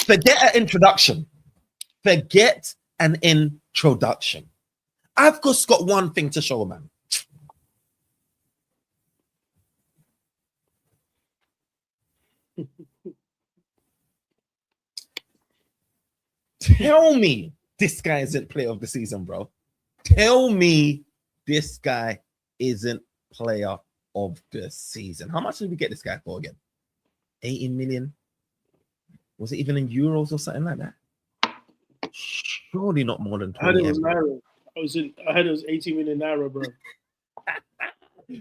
Forget an introduction. Forget an introduction. I've just got one thing to show, man. Tell me this guy isn't player of the season, bro. Tell me this guy isn't player of the season. How much did we get this guy for again? 18 million? Was it even in euros or something like that? Surely not more than 20. I heard it was naira. I heard it was 18 million naira, bro.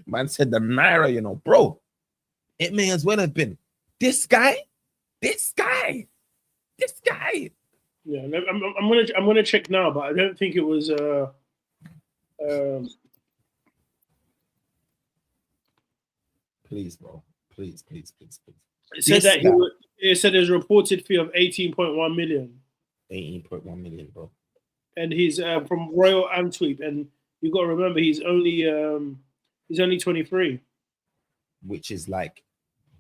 Man said the naira, you know, bro. It may as well have been this guy. Yeah, I'm gonna check now, but I don't think it was. Please, bro. Please. It said that it said there's a reported fee of 18.1 million. 18.1 million, bro. And he's from Royal Antwerp, and you got to remember he's only 23, which is like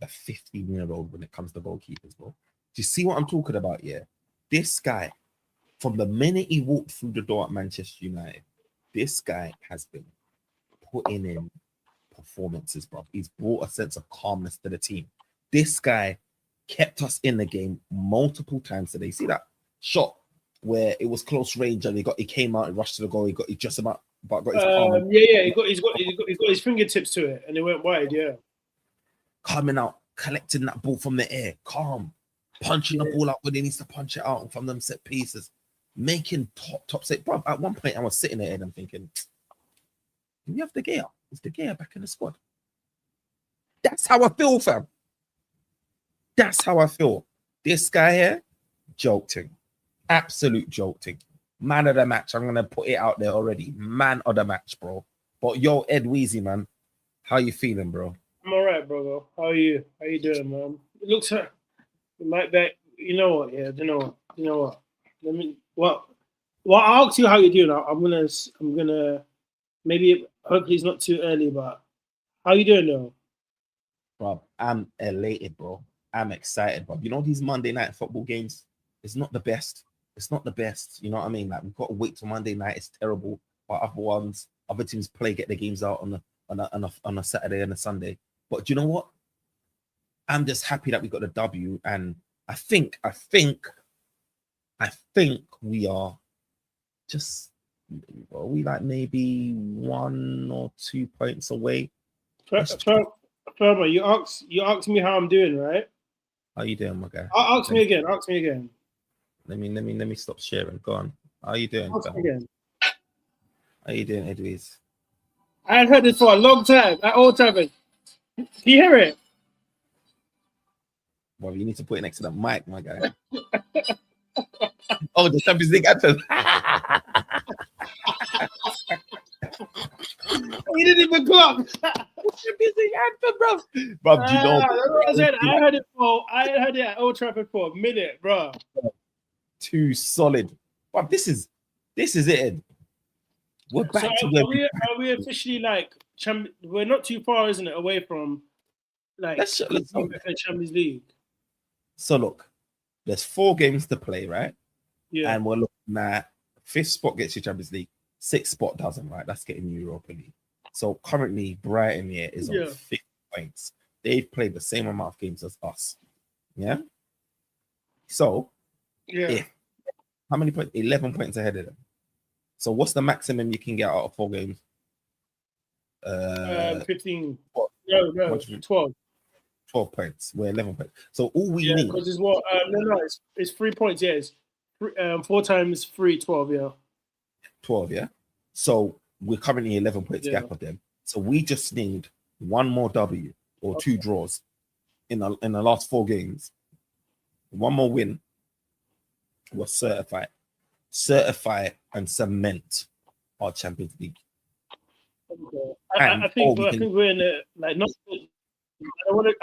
a 15-year-old when it comes to goalkeepers, bro. Do you see what I'm talking about? Yeah, this guy, from the minute he walked through the door at Manchester United, this guy has been putting in performances, bro. He's brought a sense of calmness to the team. This guy kept us in the game multiple times today. See that shot where it was close range and he came out and rushed to the goal. He just about got his palm. He got his fingertips to it and it went wide. Yeah, coming out, collecting that ball from the air, calm, punching the ball out when he needs to punch it out from them set pieces, making top set. Bro, at one point I was sitting there and I'm thinking, do we have De Gea? Is De Gea back in the squad? That's how I feel, fam. That's how I feel. This guy here, jolting. Absolute jolting. Man of the match. I'm going to put it out there already. Man of the match, bro. But yo, Ed Weezy, man. How you feeling, bro? I'm all right, brother. How are you? How you doing, man? It looks like that. You know what? Yeah, you know what? Well, I'll ask you how you're doing. I'm gonna maybe hopefully it's not too early, but how you doing though? Bro, I'm elated, bro. I'm excited, bro. You know these Monday night football games, it's not the best. It's not the best. You know what I mean? Like we've got to wait till Monday night. It's terrible. But other teams get their games out on a Saturday and a Sunday. But do you know what? I'm just happy that we got the W, and I think we are just like maybe 1 or 2 points away. Ferber, you asked me how I'm doing, right? How you doing, my guy? Ask me again. Let me stop sharing. Go on. How you doing? Ask me again. How you doing, Edwies? I had heard this for a long time. At Old Trafford. Can you hear it? Well, you need to put it next to the mic, my guy. Oh, the Champions League anthem. We didn't even clock. Champions League anthem, bro. Bro, do you know? I heard it at Old Trafford for a minute, bro. Too solid. But this is it, Ed. We're back to where are we officially like we're not too far, isn't it, away from like let's Champions League. So look, there's 4 games to play, right? Yeah. And we're looking at 5th spot gets you Champions League, 6th spot doesn't, right? That's getting you Europa League. So currently Brighton here is on 5 points. They've played the same amount of games as us. Yeah. So how many points? 11 points ahead of them. So what's the maximum you can get out of 4 games? 15. What? No, 12. 12 points. We're 11 points. So all we need. Because it's what? It's 3 points. Yeah, it's 4 times 3, 12. Yeah. 12. Yeah. So we're currently 11 points gap of them. So we just need 1 more W or 2 draws in the last 4 games. 1 more win. We're certified and cement our Champions League. Okay. I think we're in a like not.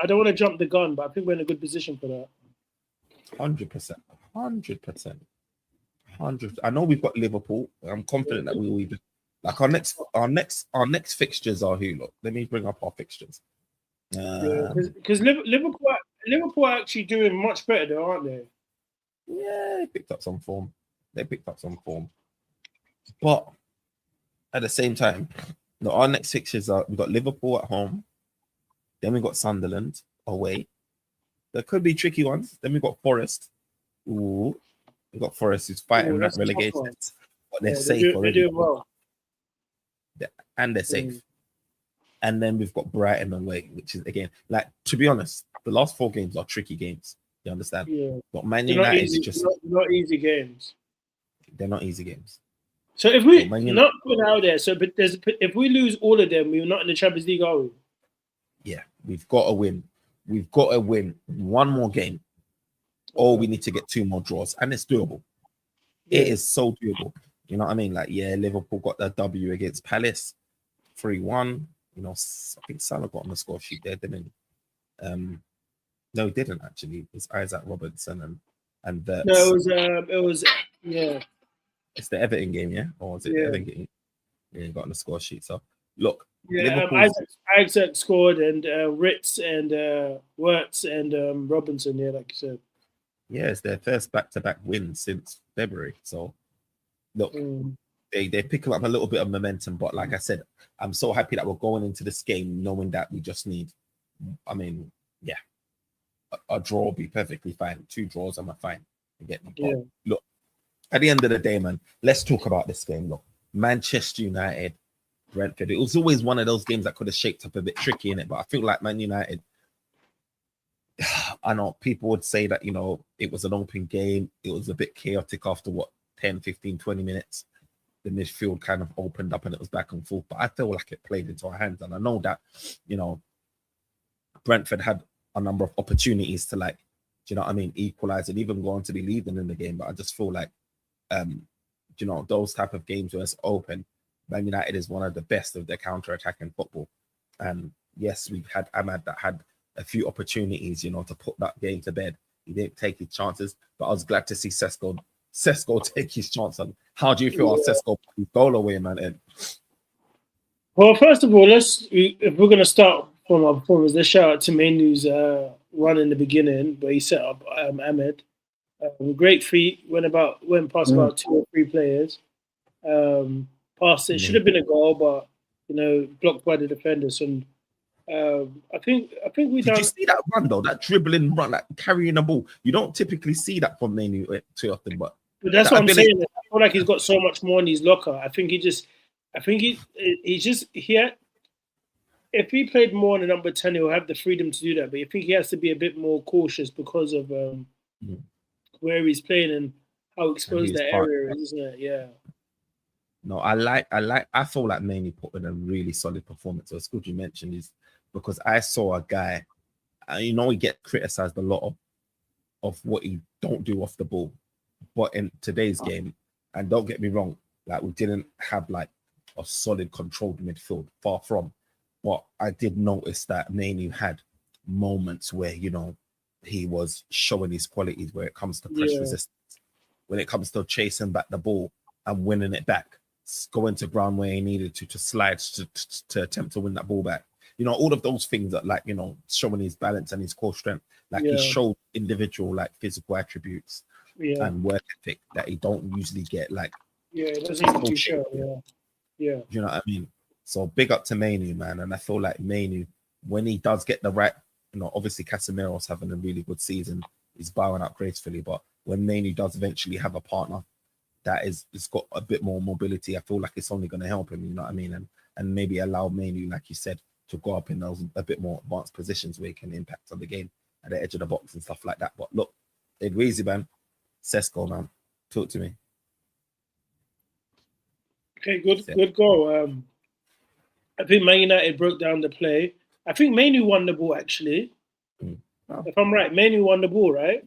I don't want to jump the gun, but I think we're in a good position for that. 100%. 100%. I know we've got Liverpool. I'm confident that we will even like our next fixtures are who? Look, let me bring up our fixtures. Because Liverpool are actually doing much better, though, aren't they? Yeah, they picked up some form. But at the same time, our next fixtures are we've got Liverpool at home, then we got Sunderland away. There could be tricky ones. Then we got Forest. Ooh, we got Forest who's fighting that That's a tough relegation, one. but they're Yeah, safe they're already. doing well. And they're safe. And then we've got Brighton away, which is again, like, to be honest, the last 4 games are tricky games. You understand? Yeah. But Man They're not United easy. is just Not easy games. they're not easy games. So if we Man United, not put out there, so but if we lose all of them, we're not in the Champions League, are we? yeah, we've got to win. We've got to win one more game, or we need to get 2 more draws, and it's doable. Yeah. It is so doable. You know what I mean? Like, yeah, Liverpool got the W against Palace, 3-1. You know, I think Salah got on the score sheet there, didn't he? No, he didn't actually. It was Isaac Robertson and the. No, it was yeah. It's the Everton game, yeah, or is it the Everton game? Yeah, he got on the score sheet. So look, yeah, Isaac scored, and Ritz and Wirtz and Robinson, yeah, like you said. Yeah, it's their first back-to-back win since February. So look, they're picking up a little bit of momentum, but like I said, I'm so happy that we're going into this game knowing that we just need, I mean, yeah, a draw will be perfectly fine. 2 draws, I'm fine. Look, at the end of the day, man, let's talk about this game. Look, Manchester United, Brentford. It was always one of those games that could have shaped up a bit tricky in it, but I feel like Man United, I know people would say that, you know, it was an open game. It was a bit chaotic after 10, 15, 20 minutes. The midfield kind of opened up and it was back and forth, but I feel like it played into our hands. And I know that, you know, Brentford had a number of opportunities to, like, do you know what I mean, equalize and even go on to be leading in the game. But I just feel like, you know, those type of games where it's open, Man United is one of the best of their counter-attacking football. And yes, we've had Ahmad that had a few opportunities, you know, to put that game to bed. He didn't take his chances, but I was glad to see Sesko take his chance. And how do you feel Sesko put his goal away, man? Well, first of all, if we're gonna start from our performance, let's shout out to Mainu's run in the beginning where he set up Ahmed. Great feet, went past about 2 or 3 players. Passed it. Should have been a goal, but you know, blocked by the defenders. And I think we Did you see that run though? That dribbling run, like carrying the ball. You don't typically see that from Manu too often, but that's what I'm saying. I feel like he's got so much more in his locker. I think if he played more in the number 10, he'll have the freedom to do that. But I think he has to be a bit more cautious because of where he's playing and how exposed that area is, isn't it? Yeah. No, I feel like Mainly put in a really solid performance. So it's good you mentioned this because I saw a guy, you know, he get criticized a lot of what he don't do off the ball. But in today's game, and don't get me wrong, like we didn't have like a solid controlled midfield, far from. But I did notice that Mainly had moments where, you know, he was showing his qualities where it comes to press resistance, when it comes to chasing back the ball and winning it back, going to ground where he needed to slide to attempt to win that ball back. You know, all of those things that, like, you know, showing his balance and his core strength, like he showed individual like physical attributes and work ethic that he don't usually get. Like, it doesn't too show. Yeah. You know what I mean? So big up to Mainu, man. And I feel like Mainu, when he does get the right, you know, obviously Casemiro's having a really good season. He's bowing out gracefully, but when Mainu does eventually have a partner that is got a bit more mobility, I feel like it's only going to help him, you know what I mean? And maybe allow Mainu, like you said, to go up in those a bit more advanced positions where he can impact on the game at the edge of the box and stuff like that. But look, Edwizy, man, Sesko, man, talk to me. Okay, good goal. I think Man United broke down the play. I think Mainu won the ball, actually. If I'm right, Mainu won the ball, right?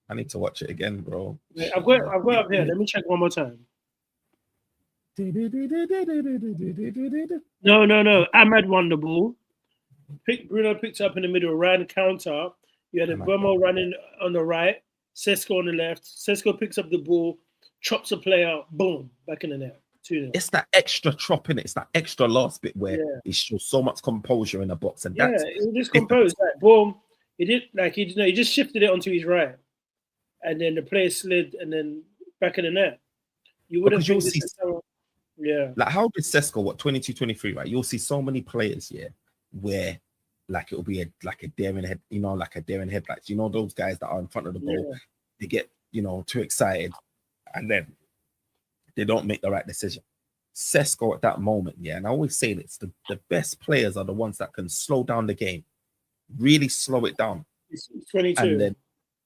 I need to watch it again, bro. Yeah, I've got it up here. Let me check one more time. No. Ahmed won the ball. Bruno picked up in the middle, ran counter. You had a Bomo running on the right, Sesko on the left. Sesko picks up the ball, chops a player, boom, back in the net. 2-0. It's that extra chop in it. It's that extra last bit where he shows so much composure in the box, and he just composed that boom. He did he just shifted it onto his right, and then the player slid, and then back in the net. You wouldn't Because you'll think this see, is so. Yeah, like, how did Sesko, what, 22, 23, right? You'll see so many players, yeah, where like it'll be like a daring head, like a daring headlights. You know, those guys that are in front of the goal, yeah, they get, too excited, and then they don't make the right decision. Sesko at that moment, yeah, and I always say this, the best players are the ones that can slow down the game, really slow it down, he's and 22. then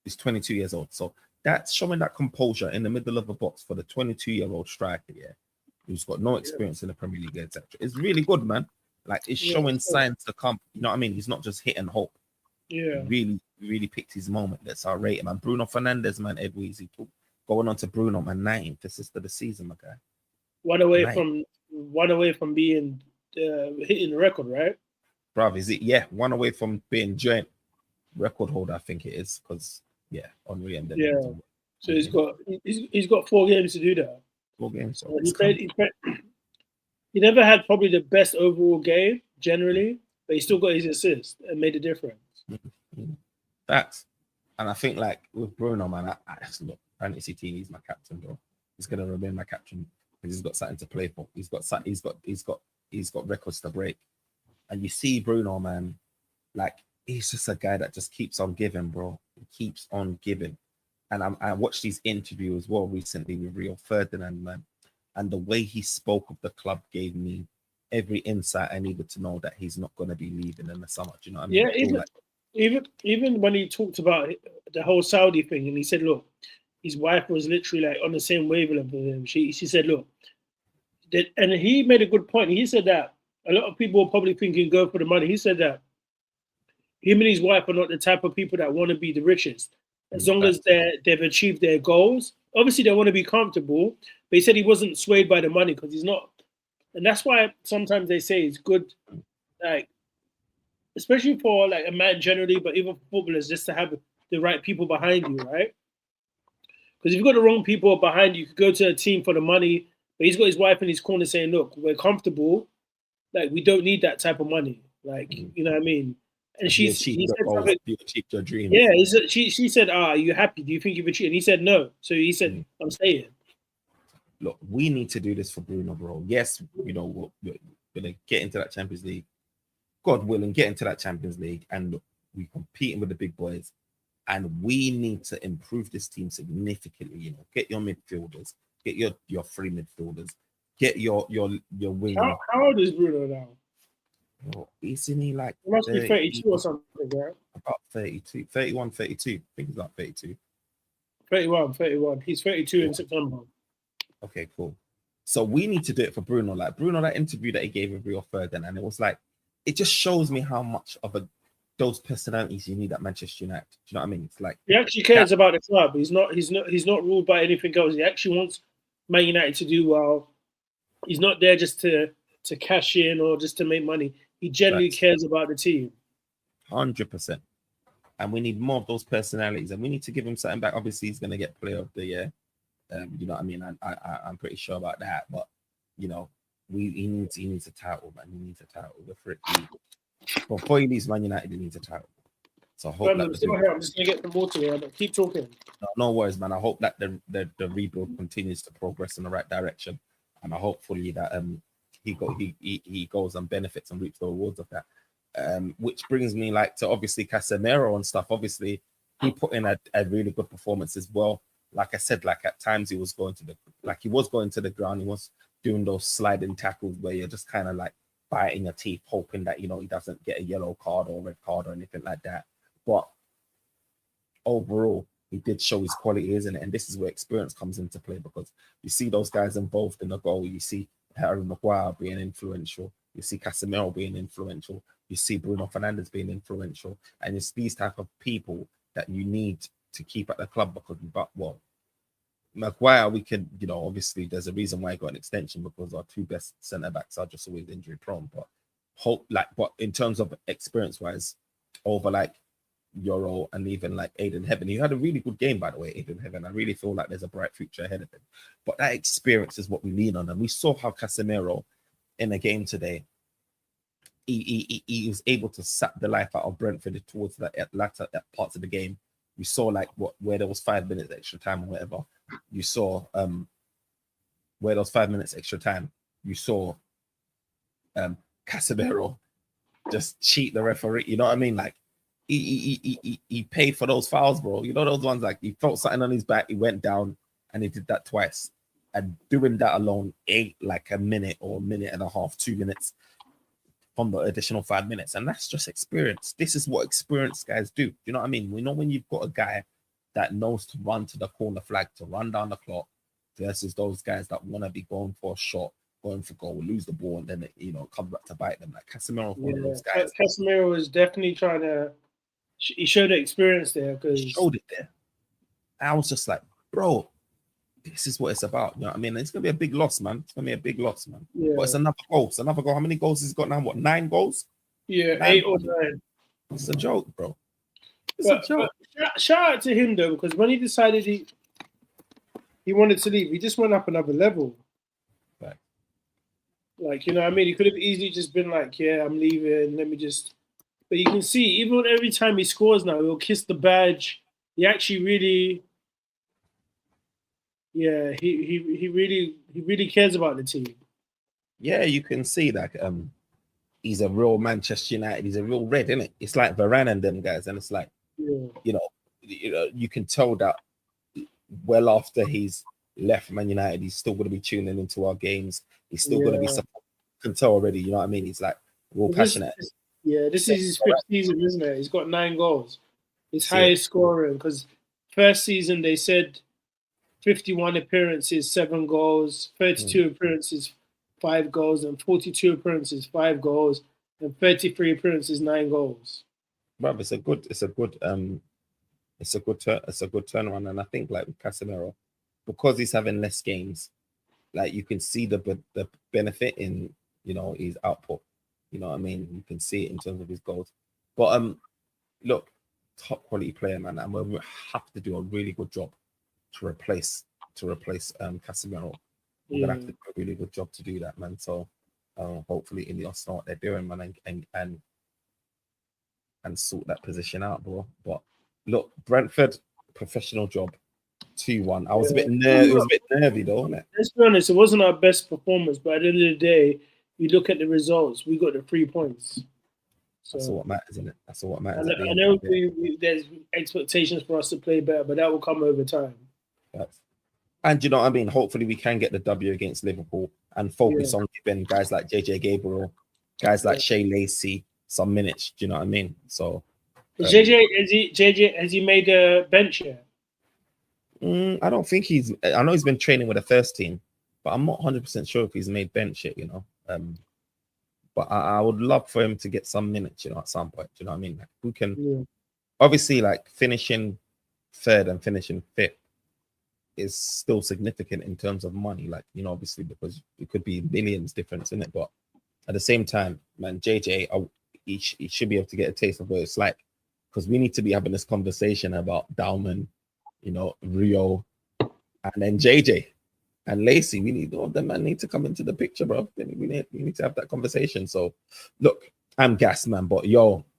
he's 22 years old. So that's showing that composure in the middle of a box for the 22-year-old striker, yeah, who's got no Yeah, experience in the Premier League, etc. It's really good, man. Like, it's yeah, showing signs to come. You know what I mean? He's not just hitting hope. He yeah. really, really picked his moment. That's our rating, man. Bruno Fernandes, man, Ed Weezy, going on to Bruno, man, 19th assist of the season, my guy. One away 9th. from being hitting the record, right? Bruv, is it? Yeah, one away from being joint record holder, I think it is. Because, yeah, Henri and then Yeah. So he's got 4 games to do that. 4 games. So So it's come. he never had probably the best overall game generally, but he still got his assist and made a difference. Facts. And I think, like, with Bruno, man, I look, fantasy team, he's my captain, bro. He's gonna remain my captain because he's got something to play for. He's got records to break. And you see Bruno, man, like, he's just a guy that just keeps on giving, bro. He keeps on giving. And I watched his interview as well recently with Rio Ferdinand, man. And the way he spoke of the club gave me every insight I needed to know that he's not going to be leaving in the summer. Do you know what I mean? Yeah, I feel like even when he talked about the whole Saudi thing, and he said, look, his wife was literally like on the same wavelength with him. She said, look, and he made a good point. He said that a lot of people are probably thinking go for the money. He said that him and his wife are not the type of people that want to be the richest. As long as they've achieved their goals, obviously they want to be comfortable. But he said he wasn't swayed by the money because he's not, and that's why sometimes they say it's good, like especially for like a man generally, but even for footballers, just to have the right people behind you, right? Because if you've got the wrong people behind you, you could go to a team for the money, but he's got his wife in his corner saying, "Look, we're comfortable. Like we don't need that type of money. Like you know what I mean." And have you he achieved your said goals? something. Have you achieved your dreams? Yeah, she said, "Are you happy? Do you think you've achieved?" And he said, "No." So he said, "I'm staying." Look, we need to do this for Bruno, bro. Yes, we're going to get into that Champions League. God willing, get into that Champions League, and look, we're competing with the big boys. And we need to improve this team significantly. Get your midfielders, get your free midfielders, get your wing. How old is Bruno now? Isn't he like He must be 32 or something, right? about 32, 31, 32. I think he's like 32. 31. He's 32 in September. Okay, cool. So we need to do it for Bruno. Like Bruno, that interview that he gave with Rio Ferdinand, and it was like, it just shows me how much of those personalities you need at Manchester United. Do you know what I mean? It's like he actually cares about the club. He's not ruled by anything else. He actually wants Man United to do well. He's not there just to cash in or just to make money. He genuinely cares about the team. 100%. And we need more of those personalities, and we need to give him something back. Obviously, he's going to get Player of the Year. You know what I mean? I'm pretty sure about that. But he needs a title, man. He needs a title. Before he leaves Man United, he needs a title. So I hope I'm just going to get some water here, but keep talking. No worries, man. I hope that the rebuild continues to progress in the right direction, and I hopefully that he goes and benefits and reaps the rewards of that. Which brings me like to obviously Casemiro and stuff. Obviously, he put in a really good performance as well. Like I said, like at times he was going to the ground. He was doing those sliding tackles where you're just kind of like biting your teeth, hoping that he doesn't get a yellow card or red card or anything like that. But overall, he did show his quality, isn't it? And this is where experience comes into play, because you see those guys involved in the goal. You see Harry Maguire being influential. You see Casemiro being influential. You see Bruno Fernandes being influential. And it's these type of people that you need to keep at the club, because Maguire, we can, obviously there's a reason why he got an extension, because our two best centre backs are just always injury prone. But in terms of experience wise, over like Euro and even like Aiden Heaven, he had a really good game, by the way. Aiden Heaven, I really feel like there's a bright future ahead of him. But that experience is what we lean on, and we saw how Casemiro in a game today, he was able to sap the life out of Brentford towards the latter parts of the game, you saw like where there was 5 minutes extra time or whatever. You saw where there was 5 minutes extra time. You saw Casemiro just cheat the referee. You know what I mean? Like he paid for those fouls, bro. You know those ones like he felt something on his back, he went down, and he did that twice. And doing that alone ate like a minute or a minute and a half, 2 minutes from the additional 5 minutes. And that's just experience. This is what experienced guys do. You know what I mean? We know when you've got a guy that knows to run to the corner flag, to run down the clock, versus those guys that want to be going for a shot, going for goal, lose the ball, and then it, come back to bite them. Like Casemiro, one of those guys. Casemiro was definitely trying to. He showed the experience there because he showed it there. I was just like, bro, this is what it's about. You know what I mean? It's gonna be a big loss, man. It's gonna be a big loss, man. Yeah. But it's another goal. It's another goal. How many goals has he got now? What, 9 goals? Yeah, 9 8 goals. or 9. It's a joke, bro. It's a joke. But shout out to him though, because when he decided he wanted to leave, he just went up another level. Right. Like, you know what I mean? He could have easily just been like, yeah, I'm leaving. Let me just. But you can see, even every time he scores now, he'll kiss the badge. He actually really. Yeah, he really cares about the team. Yeah, you can see that he's a real Manchester United. He's a real red, isn't it? It's like Varane and them guys, and it's like, you can tell that well after he's left Man United, he's still going to be tuning into our games. He's still going to be supporting. You can tell already. You know what I mean? He's like real passionate. This is his 5th season, isn't it? He's got 9 goals. His highest scoring, because first season they said 51 appearances, 7 goals, 32 appearances, 5 goals, and 42 appearances, 5 goals, and 33 appearances, 9 goals. Bruv, it's a good turnaround. And I think like with Casemiro, because he's having less games, like you can see the benefit in his output. You know what I mean? You can see it in terms of his goals. But look, top quality player, man, and we'll have to do a really good job to replace Casemiro. We're gonna have to do a really good job to do that, man. So hopefully Ineos know what they're doing, man, and sort that position out, bro. But look, Brentford, professional job, 2-1. I was a bit nervy. It was a bit nervy though, wasn't it? Let's be honest, it wasn't our best performance, but at the end of the day, you look at the results, we got the 3 points. So, that's all what matters, isn't it? That's all what matters. I know there's expectations for us to play better, but that will come over time. And you know what I mean? Hopefully we can get the W against Liverpool and focus on giving guys like JJ Gabriel, guys like Shea Lacey some minutes. Do you know what I mean? So JJ has he made a bench yet? I don't think I know he's been training with the first team, but I'm not 100% sure if he's made bench yet, but I would love for him to get some minutes, at some point. Do you know what I mean? Like, who can obviously like finishing 3rd and finishing 5th is still significant in terms of money, like, obviously, because it could be millions difference in it. But at the same time, man, JJ, he should be able to get a taste of what it's like, because we need to be having this conversation about Dalman, Rio, and then JJ and Lacey. We need all of them, man, need to come into the picture, bro. We need to have that conversation. So look, I'm gassed, man, but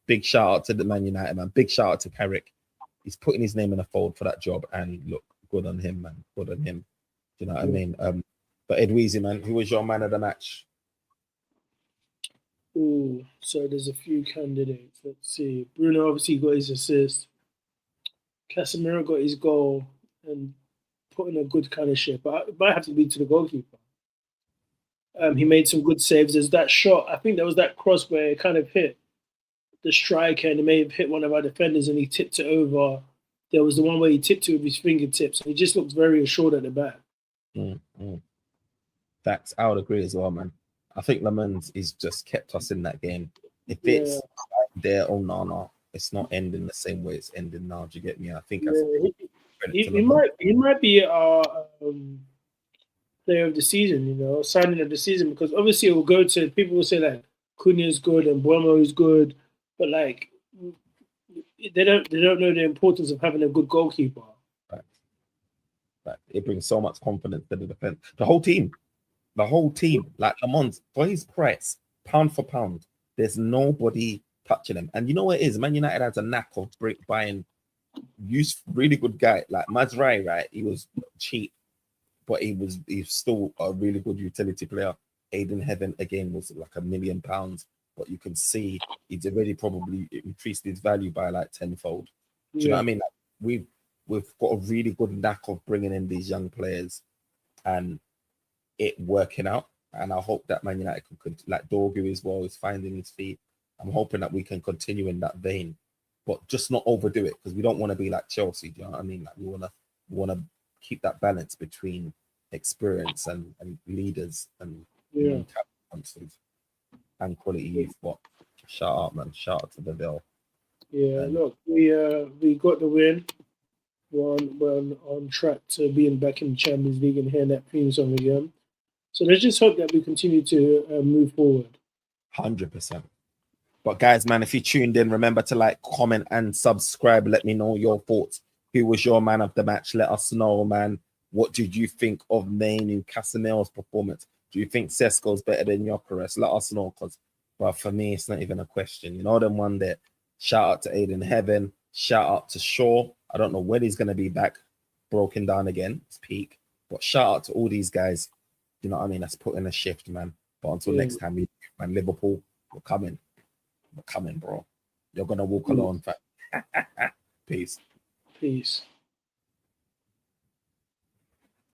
big shout out to the Man United, man. Big shout out to Carrick. He's putting his name in the fold for that job, and look, good on him, man. Good on him. Do you know what I mean? But Edweezy, man, who was your man of the match? Ooh, so there's a few candidates. Let's see. Bruno obviously got his assist. Casemiro got his goal and put in a good kind of shape. But it might have to be to the goalkeeper. He made some good saves. There's that shot. I think there was that cross where it kind of hit the striker and it may have hit one of our defenders and he tipped it over. There was the one where he tipped it with his fingertips. He just looked very assured at the back. Facts. I would agree as well, man. I think Lammens is just kept us in that game. If it's there, no, it's not ending the same way it's ending now. Do you get me? I think he might be our player of the season, signing of the season, because obviously it will go to people will say like Cunha's good and Buemo is good, but like they don't know the importance of having a good goalkeeper. Right. It brings so much confidence to the defense. The whole team, like Lammens, for his price, pound for pound, there's nobody touching him. And you know what it is? Man United has a knack of buying really good guy. Like Mazraoui, right? He was cheap, but he's still a really good utility player. Aiden Heaven again was like £1 million, but you can see he's already probably increased his value by like tenfold. Do you know what I mean? Like we've got a really good knack of bringing in these young players and it working out. And I hope that Man United could like Dorgu as well is finding his feet. I'm hoping that we can continue in that vein, but just not overdo it because we don't want to be like Chelsea. Do you know what I mean? Like we wanna keep that balance between experience and leaders and and quality youth. But shout out, man! Shout out to the Ville. Yeah, look, we got the win. We're on track to being back in the Champions League and hearing that theme song again. So let's just hope that we continue to move forward. 100%. But guys, man, if you tuned in, remember to like, comment, and subscribe. Let me know your thoughts. Who was your man of the match? Let us know, man. What did you think of Mainu Casemiro performance? Do you think Sesko's better than Gyökeres? Let us know, because, well, for me, it's not even a question. You know, the one that shout out to Aiden Heaven, shout out to Shaw. I don't know when he's going to be back, broken down again. It's peak. But shout out to all these guys. You know what I mean? That's putting a shift, man. But until next time, man, Liverpool, we're coming. We're coming, bro. You're going to walk alone, fam. Peace. Peace.